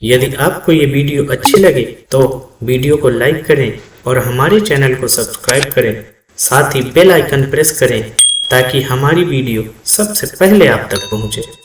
यदि आपको ये वीडियो अच्छी लगे तो वीडियो को लाइक करें और हमारे चैनल को सब्सक्राइब करें, साथ ही बेल आइकन प्रेस करें ताकि हमारी वीडियो सबसे पहले आप तक पहुंचे।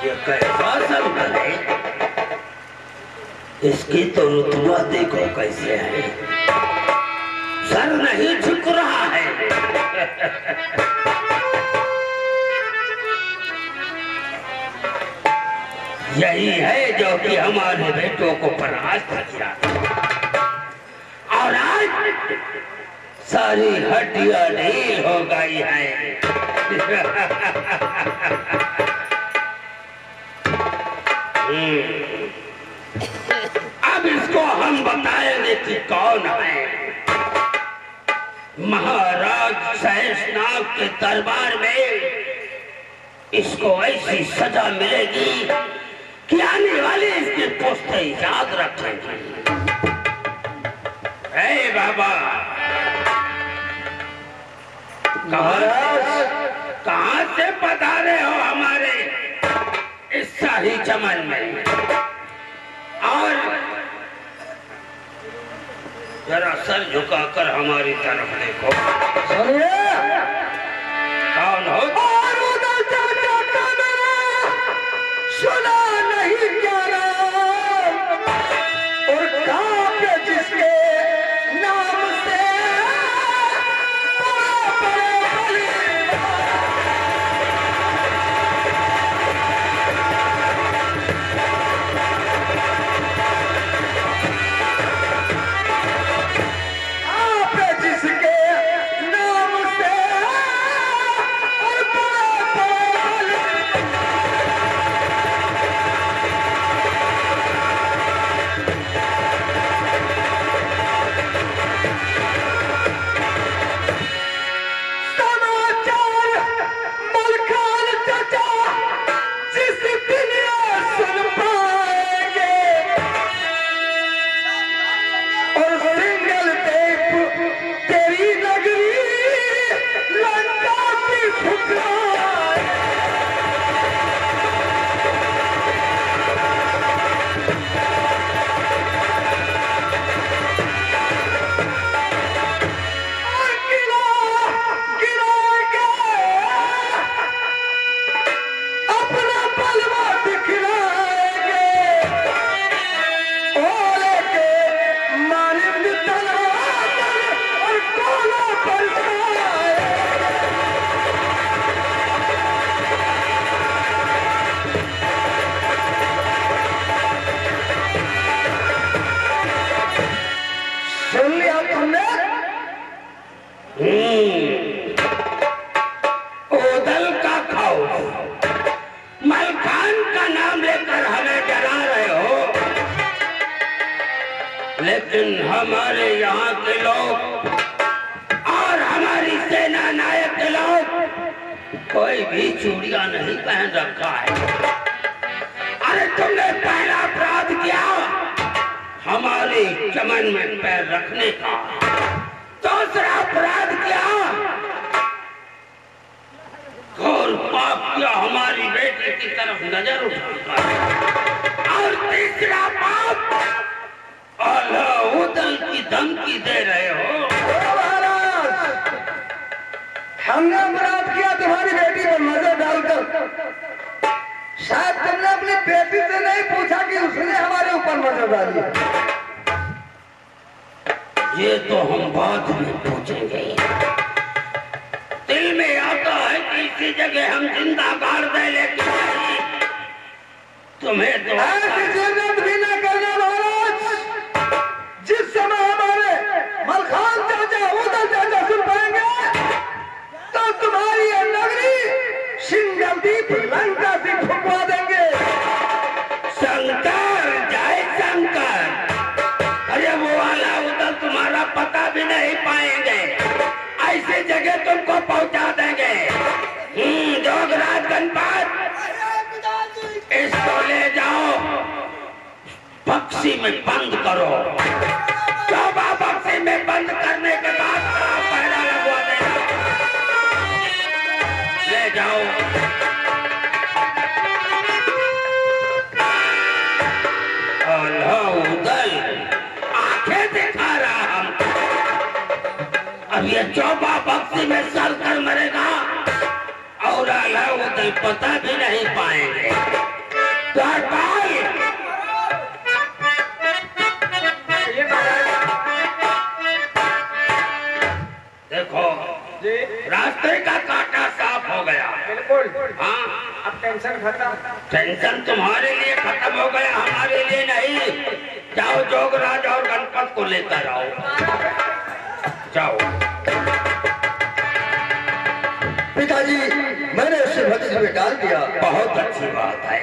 ये कैसा संभल है? इसकी तो रुतबा देखो कैसे है, सर नहीं झुक रहा है। यही है जो कि हमारे बेटों को परास्त किया और आज सारी हड्डियां ढील हो गई है। अब इसको हम बताएंगे कि कौन है। महाराज सहसनाग के दरबार में इसको ऐसी सजा मिलेगी कि आने वाले इसके पोस्ते याद रखेंगे। हे बाबा, कहां से पधारे हो हमारे इस शाही चमन में? और जरा सर झुकाकर हमारी तरफ देखो। कौन हो? सुना नहीं क्या नाम और कांपे जिसके नाम से ओदल का खाओ, मलखान का नाम लेकर हमें डरा रहे हो, लेकिन हमारे यहाँ के लोग और हमारी सेना नायक के लोग कोई भी चूड़ियां नहीं पहन रखा है। अरे तुमने पहला अपराध किया हमारे चमन में पैर रखने का, दूसरा अपराध किया घोर पाप किया हमारी बेटी की तरफ नजर उठाकर, और तीसरा पाप उदल की धमकी दे रहे हो। हमने अपराध किया तुम्हारी बेटी पर नजर डालकर। शायद तुमने अपनी बेटी से नहीं पूछा कि उसने हमारे ऊपर नजर डाली। ये तो हम बाद में पूछेंगे। दिल में आता है कि इसी जगह हम जिंदा गाड़ दे, लेकिन तुम्हें तो ऐसी जरूरत भी न करना। बक्सी में बंद करो। चौबा बक्सी में बंद करने के बाद पहरा लगवा देना। ले जाओ। उदल आंखें दिखा रहा हम। अब ये चौबा बक्सी में सर कर मरेगा और उदल पता भी नहीं पाएंगे। देखो रास्ते का कांटा साफ हो गया। बिल्कुल। हाँ अब टेंशन खत्म। टेंशन तुम्हारे लिए खत्म हो गया, हमारे लिए नहीं। जाओ जोगराज और गणपत को लेकर आओ। जाओ। पिताजी मैंने उसे भक्ति में डाल दिया। बहुत अच्छी बात है।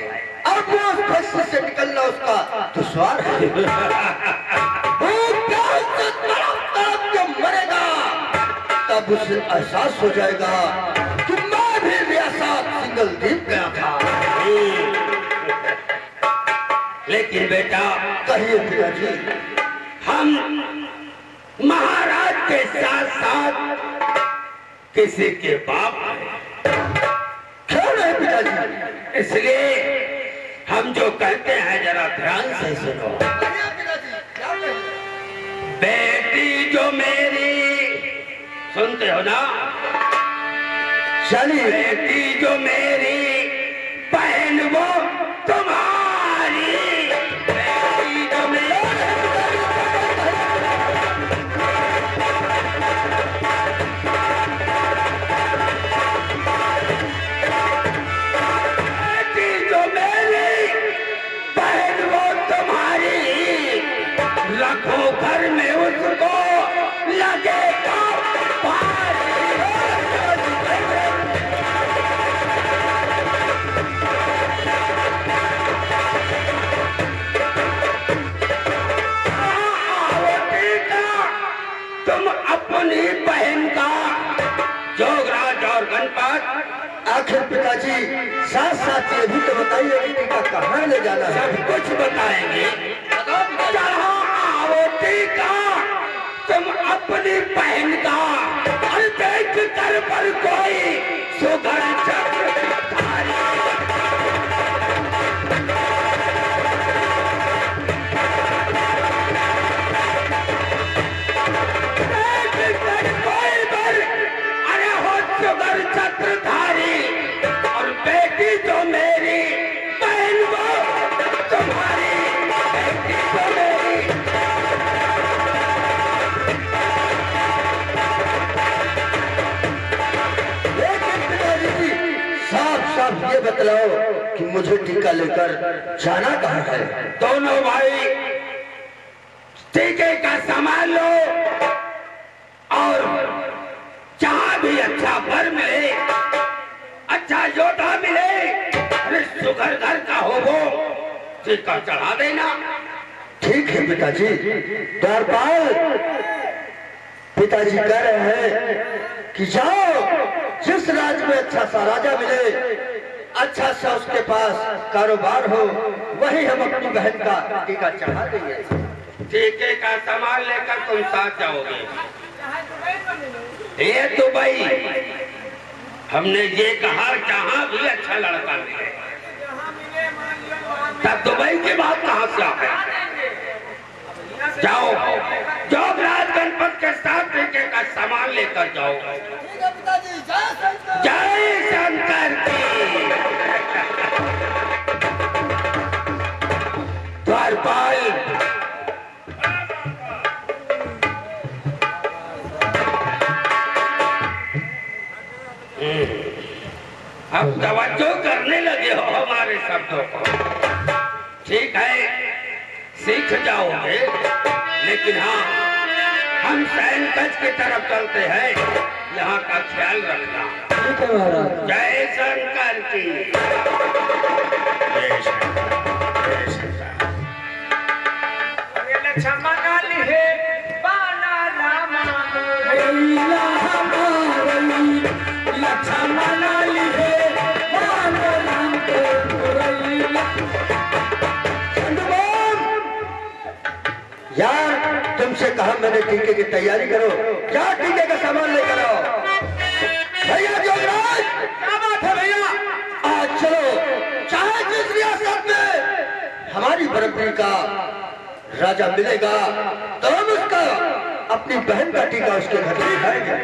अब वो भक्ति से निकलना उसका दुश्वार है। वो तड़प तड़प के मरेगा तब उसे एहसास हो जाएगा कि मैं भी ऐसा सिंगल दीप गया था। लेकिन बेटा कहिए पिताजी। हम महाराज के साथ साथ किसी के बाप हैं। क्यों नहीं पिताजी? इसलिए हम जो कहते हैं जरा ध्यान से सुनो। बेटी जो मेरी, सुनते हो ना? चलिए। बेटी जो मेरी, बहन वो तुम्हारी। बेटी जो मेरी, बेटी जो मेरी, बहन वो तुम्हारी। रखो घर में उसको, लगेगा भारी। तुम अपनी बहन का जोगराज और गणपत। आखिर पिताजी साथ साथ ये भी तो बताइए कि टीका कहाँ ले जाना है? सब कुछ बताएंगे। आवती का तुम अपनी बहन का देख कर पर कोई सुघर चक्रधारी। अरे हो सुघर चक्रधारी और बेटी जो मेरी, बहन वो तुम्हारी। बेटी जो मेरी, लेकिन पिताजी साफ साफ ये बतलाओ कि मुझे टीका लेकर जाना कहाँ है? दोनों भाई टीके का सामान लो और जहां भी अच्छा वर मिले, अच्छा योद्धा मिले, अरे सुघर घर का हो वो टीका चढ़ा देना। ठीक है पिताजी। द्वारपाल पिताजी कह रहे हैं कि जाओ, जिस राज्य में अच्छा सा राजा मिले, अच्छा सा उसके पास कारोबार हो, वही हम अपनी बहन का टीका चढ़ा देंगे। टीके का सामान लेकर तुम साथ जाओगे। ये दुबई, हमने ये कहा जहां भी अच्छा लड़का मिले। तब दुबई की बात कहां से आ गई? जाओ, जोगराज गणपत के साथ टीके का सामान लेकर जाओ। जय शंकर की। द्वारपाल अब तवज्जो करने लगे हो हमारे शब्दों को। ठीक है, सीख जाओगे, लेकिन हाँ, हम सैनगंज की तरफ चलते हैं, यहाँ का ख्याल रखना। ठीक है महाराज। जय शंकर की। जय शंकर, जय शंकर। यार तुमसे कहा मैंने टीके की तैयारी करो, क्या टीके का सामान लेकर आओ। भैया जोगराज, क्या बात है भैया? आज चलो, चाहे जिस रियासत में हमारी बराबरी का राजा मिलेगा तो हम उसका अपनी बहन का टीका उसके घर में दिखाएंगे।